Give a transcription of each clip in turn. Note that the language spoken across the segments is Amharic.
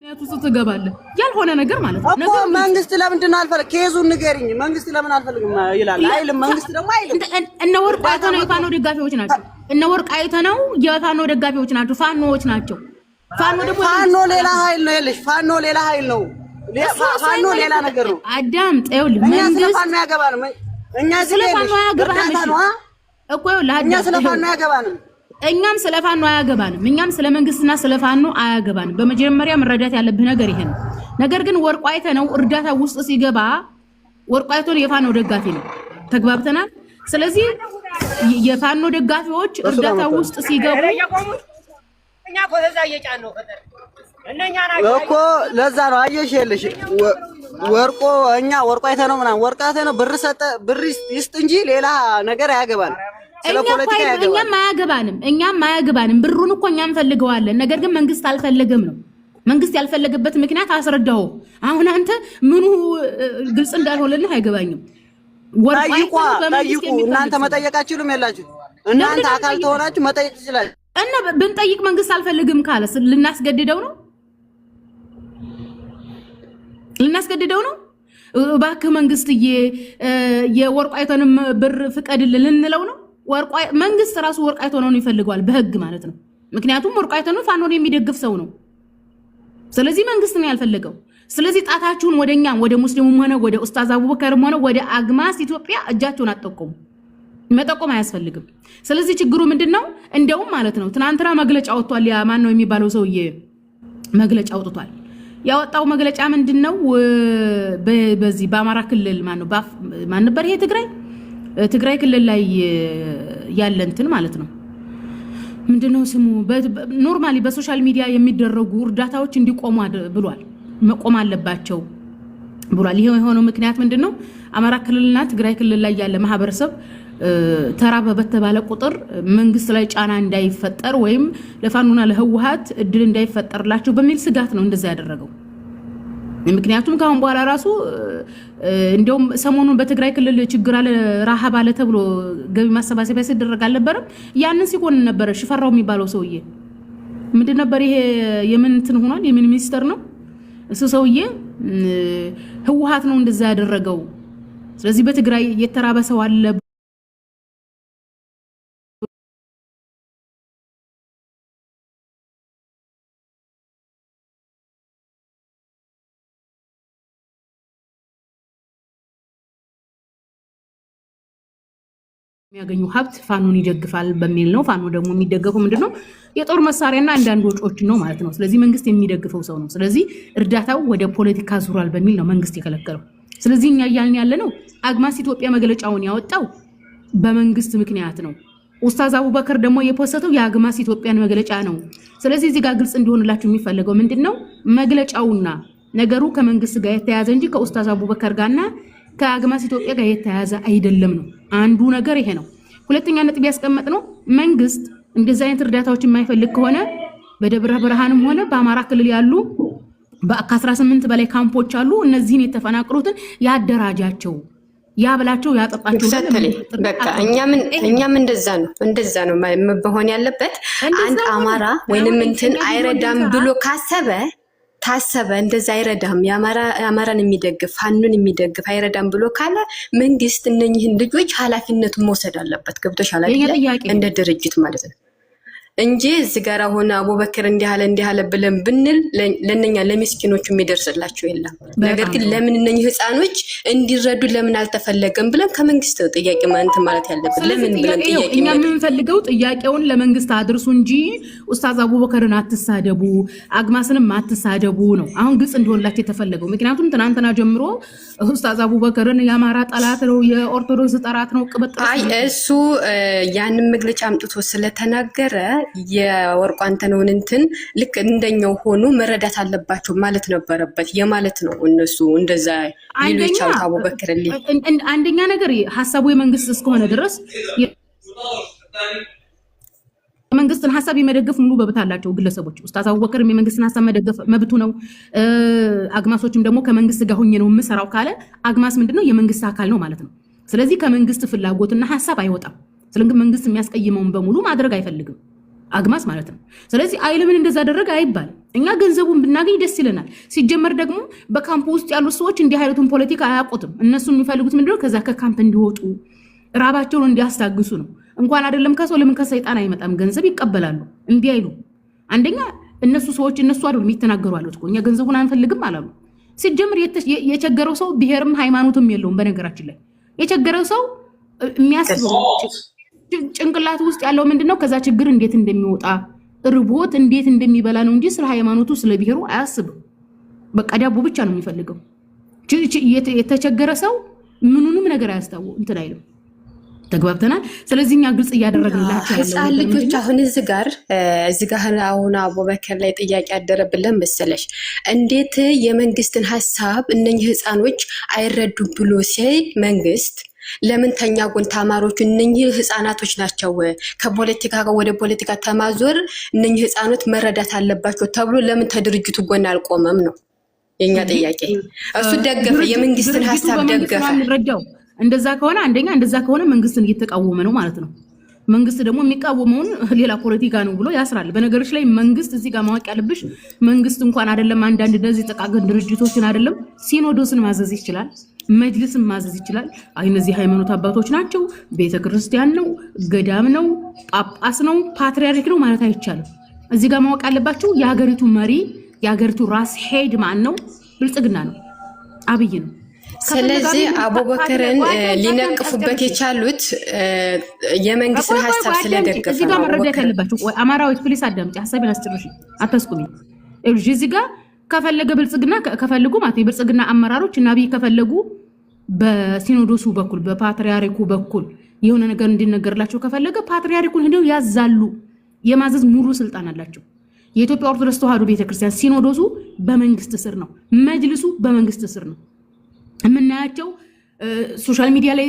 ያቱስ ትገባለህ ያልሆነ ነገር ማለት ነው። ነገር መንግስት ለምንድን ነው አልፈልግ ኬዙን ንገሪኝ። መንግስት ለምን አልፈልግም ይላል አይልም። መንግስት ደግሞ አይልም። እነ ወርቅ አይተነው የፋኖ ደጋፊዎች ናቸው። እነ ወርቅ አይተነው የፋኖ ደጋፊዎች ናቸው። ፋኖዎች ናቸው። ፋኖ ደግሞ ፋኖ ሌላ ኃይል ነው ያለሽ። ፋኖ ሌላ ኃይል ነው። ፋኖ ሌላ ነገር ነው። አዳም ጠይውል መንግስት ፋኖ ያገባን እኛ ስለፋኖ ያገባን እኮ ለአዳም እኛ ስለፋኖ ያገባን እኛም ስለፋኖ አያገባንም። እኛም ስለ መንግስትና ስለፋኖ አያገባንም። በመጀመሪያ መረዳት ያለብህ ነገር ይሄ ነው። ነገር ግን ወርቁ አይተነው እርዳታ ውስጥ ሲገባ ወርቁ አይተነው የፋኖ ደጋፊ ነው። ተግባብተናል። ስለዚህ የፋኖ ደጋፊዎች እርዳታ ውስጥ ሲገቡ እኛ ኮዛ እየጫን ነው ፈጠር እነኛ ናቸው እኮ ለዛ ነው አየሽ የለሽ ወርቁ እኛ ወርቁ አይተነው ምናምን ወርቁ አይተነው ብር ሰጠ ብር ይስጥ እንጂ ሌላ ነገር አያገባንም። እኛም አያገባንም። ብሩን እኮ እኛም ፈልገዋለን። ነገር ግን መንግስት አልፈለገም ነው። መንግስት ያልፈለገበት ምክንያት አስረዳው። አሁን አንተ ምኑ ግልጽ እንዳልሆነልህ አይገባኝም። ጠይቁ። እናንተ መጠየቃችሁም ያላችሁ እናንተ አካል ተሆናችሁ መጠየቅ ይችላል። እና ብንጠይቅ መንግስት አልፈልግም ካለ ልናስገድደው ነው? እባክህ መንግስትዬ የወርቁ አይተንም ብር ፍቀድልን ልንለው ነው? መንግስት ራሱ ወርቁ አይተነው ነው ይፈልገዋል በህግ ማለት ነው። ምክንያቱም ወርቁ አይተነው ፋኖን የሚደግፍ ሰው ነው። ስለዚህ መንግስት ነው ያልፈለገው። ስለዚህ ጣታችሁን ወደኛ ወደ ሙስሊሙም ሆነ ወደ ኡስታዝ አቡበከርም ሆነ ወደ አግማስ ኢትዮጵያ እጃችሁን አጠቆሙ። መጠቆም አያስፈልግም። ስለዚህ ችግሩ ምንድነው? እንደውም ማለት ነው ትናንትና መግለጫ ወጥቷል። ያ ማን ነው የሚባለው ሰውዬ መግለጫ አውጥቷል። ያወጣው መግለጫ ምንድነው? በዚህ በአማራ ክልል ማን ነበር ይሄ ትግራይ ክልል ላይ ያለ እንትን ማለት ነው ምንድነው ስሙ ኖርማሊ በሶሻል ሚዲያ የሚደረጉ እርዳታዎች እንዲቆሙ ብሏል። መቆም አለባቸው ብሏል። ይሄ የሆነው ምክንያት ምንድነው? አማራ ክልልና ትግራይ ክልል ላይ ያለ ማህበረሰብ ተራበ በተባለ ቁጥር መንግስት ላይ ጫና እንዳይፈጠር ወይም ለፋኖና ለህወሓት እድል እንዳይፈጠርላቸው በሚል ስጋት ነው እንደዛ ያደረገው። ምክንያቱም ካሁን በኋላ ራሱ እንደውም ሰሞኑን በትግራይ ክልል ችግር አለ ረሃብ አለ ተብሎ ገቢ ማሰባሰቢያ ሲደረግ አልነበረም? ያንን ሲሆን ነበር ሽፈራው የሚባለው ሰውዬ ምንድን ነበር ይሄ የምን እንትን ሆኗል? የምን ሚኒስተር ነው እሱ ሰውዬ? ህወሓት ነው እንደዛ ያደረገው። ስለዚህ በትግራይ የተራበ ሰው አለ የሚያገኙ ሀብት ፋኖን ይደግፋል በሚል ነው። ፋኖ ደግሞ የሚደገፈው ምንድነው? የጦር መሳሪያና አንዳንድ ወጪዎችን ነው ማለት ነው። ስለዚህ መንግስት የሚደግፈው ሰው ነው። ስለዚህ እርዳታው ወደ ፖለቲካ ዙሯል በሚል ነው መንግስት የከለከለው። ስለዚህ እኛ እያልን ያለ ነው አግማስ ኢትዮጵያ መግለጫውን ያወጣው በመንግስት ምክንያት ነው። ኡስታዝ አቡበከር ደግሞ የፖስተው የአግማስ ኢትዮጵያን መግለጫ ነው። ስለዚህ እዚህ ጋር ግልጽ እንዲሆንላችሁ የሚፈልገው ምንድነው? መግለጫውና ነገሩ ከመንግስት ጋር የተያያዘ እንጂ ከኡስታዝ አቡበከር ጋርና ከአግማስ ኢትዮጵያ ጋር የተያያዘ አይደለም ነው። አንዱ ነገር ይሄ ነው። ሁለተኛ ነጥብ ያስቀመጥ ነው መንግስት እንደዚህ አይነት እርዳታዎች የማይፈልግ ከሆነ በደብረ ብርሃንም ሆነ በአማራ ክልል ያሉ ከ18 በላይ ካምፖች አሉ። እነዚህን የተፈናቀሉትን ያደራጃቸው ያብላቸው ያጠጣቸው። በቃ እኛም እንደዛ ነው መሆን ያለበት። አንድ አማራ ወይንም እንትን አይረዳም ብሎ ታሰበ እንደዛ አይረዳም የአማራን የሚደግፍ ፋኖን የሚደግፍ አይረዳም ብሎ ካለ መንግስት እነኝህን ልጆች ኃላፊነቱን መውሰድ አለበት። ገብቶሻል አይደል? እንደ ድርጅት ማለት ነው እንጂ እዚህ ጋር ሆነ አቡበከር እንዲህ አለ ብለን ብንል ለነኛ ለሚስኪኖቹ የሚደርስላቸው የለም። ነገር ግን ለምን እነኚህ ህፃኖች እንዲረዱ ለምን አልተፈለገም ብለን ከመንግስት ጥያቄ ማለት ያለብን ለምን ብለን ጥያቄ እኛ የምንፈልገው ጥያቄውን ለመንግስት አድርሱ እንጂ ኡስታዝ አቡበከርን አትሳደቡ፣ አግማስንም አትሳደቡ ነው አሁን ግልጽ እንዲሆንላችሁ የተፈለገው። ምክንያቱም ትናንትና ጀምሮ ኡስታዝ አቡበከርን የአማራ ጠላት ነው የኦርቶዶክስ ጠላት ነው አይ እሱ ያንን መግለጫ አምጥቶ ስለተናገረ የወርቁ አንተነውን እንትን ልክ እንደኛው ሆኖ መረዳት አለባቸው ማለት ነበረበት የማለት ነው። እነሱ እንደዛ ሌሎች አቡበከር አንደኛ ነገር ሐሳቡ የመንግስት እስከሆነ ድረስ መንግስትን ሐሳብ የመደገፍ ሙሉ መብት አላቸው ግለሰቦች። ኡስታዝ አቡበከርም የመንግስትን ሐሳብ መደገፍ መብቱ ነው። አግማሶችም ደግሞ ከመንግስት ጋር ሆኜ ነው የምሰራው ካለ አግማስ ምንድነው የመንግስት አካል ነው ማለት ነው። ስለዚህ ከመንግስት ፍላጎትና ሐሳብ አይወጣም። ስለዚህ መንግስት የሚያስቀይመውን በሙሉ ማድረግ አይፈልግም አግማስ ማለት ነው። ስለዚህ አይለምን እንደዛ አደረገ አይባል። እኛ ገንዘቡን ብናገኝ ደስ ይለናል። ሲጀመር ደግሞ በካምፕ ውስጥ ያሉ ሰዎች እንዲህ አይነቱን ፖለቲካ አያውቁትም። እነሱ የሚፈልጉት ምንድነው? ከዛ ከካምፕ እንዲወጡ ራባቸውን እንዲያስታግሱ ነው። እንኳን አይደለም ከሰው ለምን ከሰይጣን አይመጣም? ገንዘብ ይቀበላሉ እንዴ አይሉ። አንደኛ እነሱ ሰዎች እነሱ አይደሉ የሚተናገሩ አሉት እኮ እኛ ገንዘቡን አንፈልግም አላሉ። ሲጀምር የቸገረው ሰው ብሔርም ሃይማኖትም የለውም። በነገራችን ላይ የቸገረው ሰው የሚያስበው ጭንቅላት ውስጥ ያለው ምንድነው? ከዛ ችግር እንዴት እንደሚወጣ ርቦት እንዴት እንደሚበላ ነው እንጂ ስለ ሃይማኖቱ ስለ ብሔሩ አያስብም። በቃ ዳቦ ብቻ ነው የሚፈልገው። የተቸገረ ሰው ምኑንም ነገር አያስታው እንትን አይልም። ተግባብተናል። ስለዚህ እኛ ግልጽ እያደረግንላችሁ ህፃን ልጆች አሁን እዚህ ጋር አሁን አቡበከር ላይ ጥያቄ ያደረብልን መሰለሽ፣ እንዴት የመንግስትን ሀሳብ እነኚህ ህፃኖች አይረዱም ብሎ ሲል መንግስት ለምን ተኛ ጎን ተማሪዎች እነኚህ ህፃናቶች ናቸው ከፖለቲካ ወደ ፖለቲካ ተማዞር እነኚህ ህፃኖች መረዳት አለባቸው ተብሎ ለምን ተድርጅቱ ጎን አልቆመም ነው የኛ ጥያቄ። እሱ ደገፈ፣ የመንግስትን ሀሳብ ደገፈ። እንደዛ ከሆነ አንደኛ እንደዛ ከሆነ መንግስትን እየተቃወመ ነው ማለት ነው። መንግስት ደግሞ የሚቃወመውን ሌላ ፖለቲካ ነው ብሎ ያስራል። በነገሮች ላይ መንግስት እዚህ ጋር ማወቅ ያለብሽ መንግስት እንኳን አይደለም አንዳንድ እንደዚህ ጥቃቅን ድርጅቶችን አይደለም ሲኖዶስን ማዘዝ ይችላል፣ መጅልስን ማዘዝ ይችላል። አይ እነዚህ ሃይማኖት አባቶች ናቸው፣ ቤተክርስቲያን ነው፣ ገዳም ነው፣ ጳጳስ ነው፣ ፓትሪያርክ ነው ማለት አይቻልም። እዚህ ጋር ማወቅ ያለባችሁ የሀገሪቱ መሪ የሀገሪቱ ራስ ሄድ ማን ነው? ብልጽግና ነው፣ አብይ ነው። ስለዚህ አቡበከርን ሊነቅፉበት የቻሉት የመንግስትን ሀሳብ ስለደገፈ እዚህ ጋር መረዳት ያለባችሁ አማራዎች ፕሊስ አዳምጪ፣ ሐሳቤን አስጨርሽ፣ አታስቁሚ። እዚህ ጋር ከፈለገ ብልጽግና ከፈለጉ ማለት የብልጽግና አመራሮች እና አብይ ከፈለጉ በሲኖዶሱ በኩል በፓትሪያርኩ በኩል የሆነ ነገር እንዲነገርላቸው ከፈለገ ፓትሪያርኩን ሄደው ያዛሉ። የማዘዝ ሙሉ ስልጣን አላቸው። የኢትዮጵያ ኦርቶዶክስ ተዋሕዶ ቤተክርስቲያን ሲኖዶሱ በመንግስት ስር ነው፣ መጅልሱ በመንግስት ስር ነው። የምናያቸው ሶሻል ሚዲያ ላይ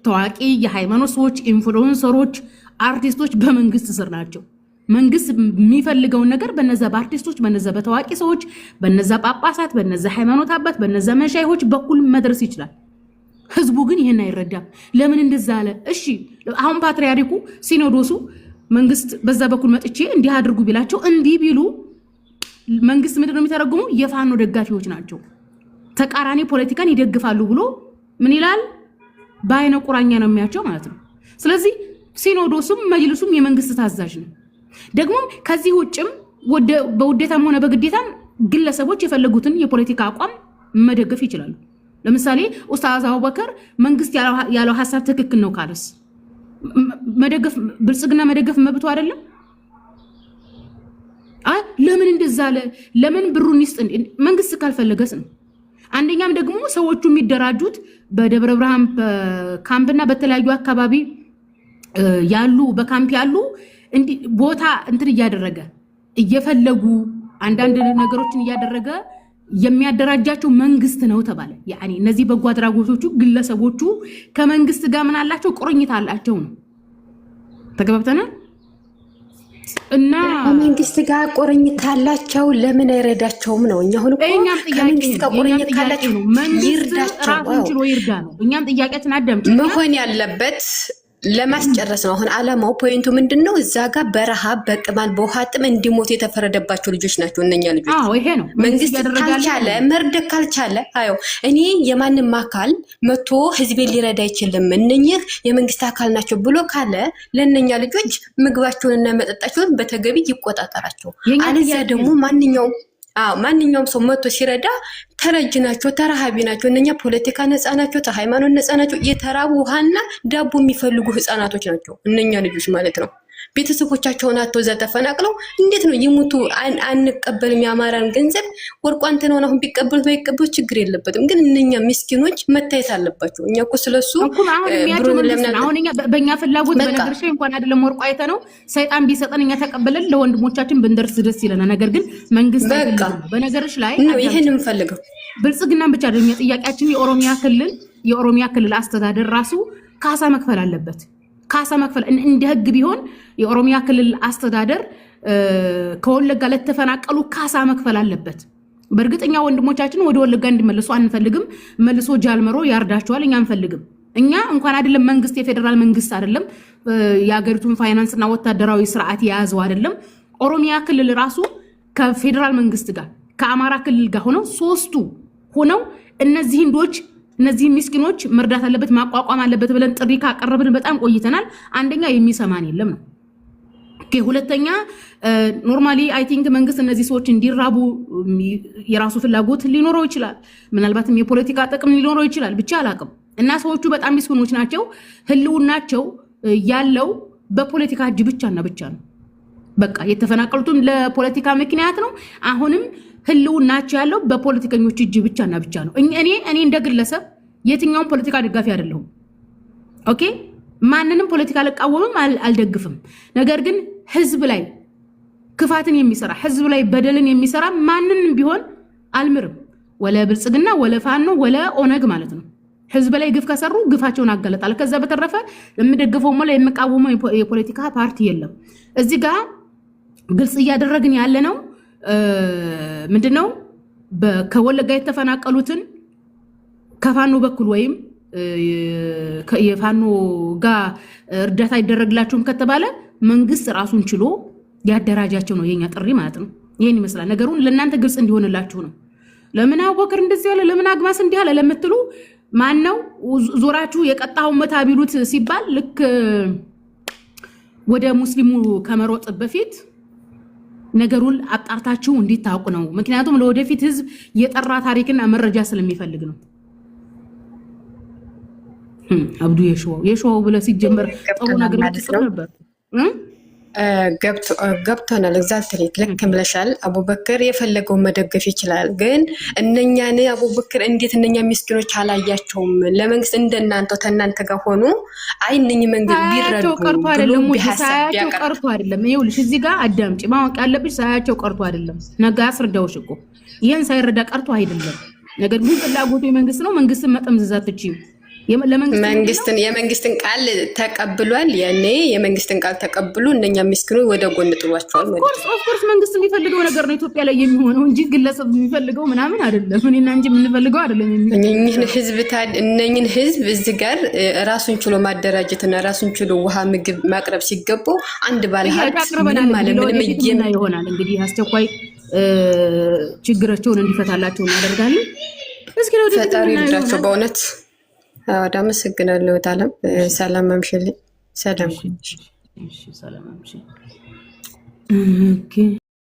ታዋቂ የሃይማኖት ሰዎች፣ ኢንፍሉዌንሰሮች፣ አርቲስቶች በመንግስት ስር ናቸው። መንግስት የሚፈልገውን ነገር በነዛ በአርቲስቶች፣ በነዛ በታዋቂ ሰዎች፣ በነዛ ጳጳሳት፣ በነዛ ሃይማኖት አባት፣ በነዛ መሻይሆች በኩል መድረስ ይችላል። ህዝቡ ግን ይሄን አይረዳም። ለምን እንደዛ አለ? እሺ አሁን ፓትሪያርኩ ሲኖዶሱ መንግስት በዛ በኩል መጥቼ እንዲህ አድርጉ ቢላቸው እንዲህ ቢሉ መንግስት ምንድነው የሚተረጉመው? የፋኖ ደጋፊዎች ናቸው፣ ተቃራኒ ፖለቲካን ይደግፋሉ ብሎ ምን ይላል? በአይነ ቁራኛ ነው የሚያቸው ማለት ነው። ስለዚህ ሲኖዶሱም መጅልሱም የመንግስት ታዛዥ ነው። ደግሞ ከዚህ ውጭም በውዴታም ሆነ በግዴታም ግለሰቦች የፈለጉትን የፖለቲካ አቋም መደገፍ ይችላሉ። ለምሳሌ ኡስታዝ አቡበከር መንግስት ያለው ሀሳብ ትክክል ነው ካለስ መደገፍ ብልጽግና መደገፍ መብቱ አይደለም? ለምን እንደዛ አለ? ለምን ብሩን ይስጥ? መንግስት ካልፈለገስ ነው። አንደኛም ደግሞ ሰዎቹ የሚደራጁት በደብረ ብርሃን ካምፕና በተለያዩ አካባቢ ያሉ በካምፕ ያሉ ቦታ እንትን እያደረገ እየፈለጉ አንዳንድ ነገሮችን እያደረገ የሚያደራጃቸው መንግስት ነው ተባለ። ያኒ እነዚህ በጎ አድራጎቶቹ ግለሰቦቹ ከመንግስት ጋር ምን አላቸው? ቁርኝት አላቸው ነው። ተገባብተናል። እና መንግስት ጋር ቁርኝት አላቸው። ለምን አይረዳቸውም ነው? እኛ አሁን ከመንግስት ጋር ቁርኝት ካላቸው ይርዳቸው፣ ራሱን ችሎ ይርዳ ነው። እኛም ጥያቄያችን አዳምጪ መሆን ያለበት ለማስጨረስ ነው። አሁን አላማው ፖይንቱ ምንድነው? እዛ ጋር በረሃብ በቅማል በውሃ ጥም እንዲሞቱ የተፈረደባቸው ልጆች ናቸው እነኛ ልጆች። ይሄ ነው መንግስት ካልቻለ መርዳት ካልቻለ እኔ የማንም አካል መቶ ህዝቤን ሊረዳ አይችልም እነኚህ የመንግስት አካል ናቸው ብሎ ካለ ለእነኛ ልጆች ምግባቸውንና መጠጣቸውን በተገቢ ይቆጣጠራቸው። አለዚያ ደግሞ ማንኛውም ሰው መቶ ሲረዳ ተረጅ ናቸው፣ ተረሃቢ ናቸው። እነኛ ፖለቲካ ነፃ ናቸው፣ ሃይማኖት ነፃ ናቸው። የተራቡ ውሃና ዳቦ የሚፈልጉ ህፃናቶች ናቸው እነኛ ልጆች ማለት ነው። ቤተሰቦቻቸውን አጥተው እዛ ተፈናቅለው እንዴት ነው ይሙቱ? አንቀበልም የአማራን ገንዘብ ወርቋን ተነውን አሁን ቢቀበሉት ባይቀበሉት ችግር የለበትም። ግን እነኛ ምስኪኖች መታየት አለባቸው። እኛ እኮ ስለሱ አሁን እኛ በእኛ ፍላጎት በነገርሽ እንኳን አይደለም ወርቋ አይተ ነው ሰይጣን ቢሰጠን እኛ ተቀበለን ለወንድሞቻችን ብንደርስ ደስ ይለናል። ነገር ግን መንግስት በነገርሽ ላይ ነው ይሄን እንፈልገው ብልጽግናን ብቻ አይደለም ጥያቄያችን። የኦሮሚያ ክልል አስተዳደር ራሱ ካሳ መክፈል አለበት። ካሳ መክፈል እንደ ህግ ቢሆን የኦሮሚያ ክልል አስተዳደር ከወለጋ ለተፈናቀሉ ካሳ መክፈል አለበት። በእርግጠኛ ወንድሞቻችን ወደ ወለጋ እንዲመለሱ አንፈልግም። መልሶ ጃልመሮ ያርዳቸዋል። እኛ አንፈልግም። እኛ እንኳን አይደለም መንግስት የፌደራል መንግስት አይደለም የሀገሪቱን ፋይናንስና ወታደራዊ ስርዓት የያዘው አይደለም ኦሮሚያ ክልል ራሱ ከፌዴራል መንግስት ጋር ከአማራ ክልል ጋር ሆነው ሶስቱ ሆነው እነዚህ ህንዶች እነዚህ ምስኪኖች መርዳት አለበት ማቋቋም አለበት ብለን ጥሪ ካቀረብን በጣም ቆይተናል። አንደኛ የሚሰማን የለም ነው። ሁለተኛ ኖርማሊ አይ ቲንክ መንግስት እነዚህ ሰዎች እንዲራቡ የራሱ ፍላጎት ሊኖረው ይችላል። ምናልባትም የፖለቲካ ጥቅም ሊኖረው ይችላል። ብቻ አላቅም እና ሰዎቹ በጣም ምስኪኖች ናቸው። ህልውናቸው ያለው በፖለቲካ እጅ ብቻና ብቻ ነው። በቃ የተፈናቀሉትም ለፖለቲካ ምክንያት ነው። አሁንም ህልውናቸው ያለው በፖለቲከኞች እጅ ብቻና ብቻ ነው። እኔ እንደ ግለሰብ የትኛውም ፖለቲካ ደጋፊ አይደለሁም። ኦኬ ማንንም ፖለቲካ አልቃወምም አልደግፍም። ነገር ግን ህዝብ ላይ ክፋትን የሚሰራ ህዝብ ላይ በደልን የሚሰራ ማንንም ቢሆን አልምርም። ወለ ብልጽግና ወለ ፋኖ ወለ ኦነግ ማለት ነው። ህዝብ ላይ ግፍ ከሰሩ ግፋቸውን አጋለጣል። ከዛ በተረፈ የምደግፈው ሞላ የምቃወመው የፖለቲካ ፓርቲ የለም። እዚህ ጋር ግልጽ እያደረግን ያለ ነው ምንድነው ከወለጋ የተፈናቀሉትን ከፋኖ በኩል ወይም የፋኖ ጋር እርዳታ ይደረግላቸውም ከተባለ መንግስት ራሱን ችሎ ያደራጃቸው ነው የኛ ጥሪ ማለት ነው። ይሄን ይመስላል ነገሩን ለእናንተ ግልጽ እንዲሆንላችሁ ነው። ለምን አቡበክር እንደዚህ ያለ ለምን አግማስ እንዲህ ያለ ለምትሉ ማን ነው ዞራችሁ የቀጣው መታ ቢሉት ሲባል ልክ ወደ ሙስሊሙ ከመሮጥ በፊት ነገሩን አጣርታችሁ እንዲታውቁ ነው። ምክንያቱም ለወደፊት ህዝብ የጠራ ታሪክና መረጃ ስለሚፈልግ ነው። አብዱ የሸዋው ብለ ሲጀመር ጥሩ ነገር ብትጽፍ ነበር። ገብቶናል። ኤግዛክትሊ ልክ ብለሻል። አቡበክር የፈለገውን መደገፍ ይችላል። ግን እነኛን አቡበክር እንዴት እነኛ ምስኪኖች አላያቸውም? ለመንግስት እንደናንተው ተናንተ ጋር ሆኑ አይ እነኚህ መንግስት ቢረዱ ቀርቶ አይደለም ሳያቸው ቀርቶ አይደለም። ይኸውልሽ እዚህ ጋር አዳምጪ። ማወቅ ያለብሽ ሳያቸው ቀርቶ አይደለም። ነገ አስረዳውሽ እኮ ይሄን ሳይረዳ ቀርቶ አይደለም። ነገር ግን ፍላጎቱ የመንግስት ነው። መንግስትን መጠምዘዝ አትችይም። የመንግስትን ቃል ተቀብሏል። ያኔ የመንግስትን ቃል ተቀብሉ እነኛ ምስኪኑ ወደ ጎን ጥሏቸዋል ማለት ነው። ኦፍኮርስ መንግስት የሚፈልገው ነገር ነው ኢትዮጵያ ላይ የሚሆነው እንጂ ግለሰብ የሚፈልገው ምናምን አይደለም። እኔና እንጂ የምንፈልገው አይደለም። እነኝን ህዝብ እዚህ ጋር ራሱን ችሎ ማደራጀትና ራሱን ችሎ ውሃ ምግብ ማቅረብ ሲገባው አንድ ባለሀብት ምንም ማለት ምንም ይሆናል። እንግዲህ አስቸኳይ ችግራቸውን እንዲፈታላቸው እናደርጋለን። እስኪ ነው ፈጣሪ ይርዳቸው በእውነት። አወዳ አመሰግናለሁ። ታለም ሰላም አምሽልኝ። ሰላም። እሺ ሰላም አምሽ። ኦኬ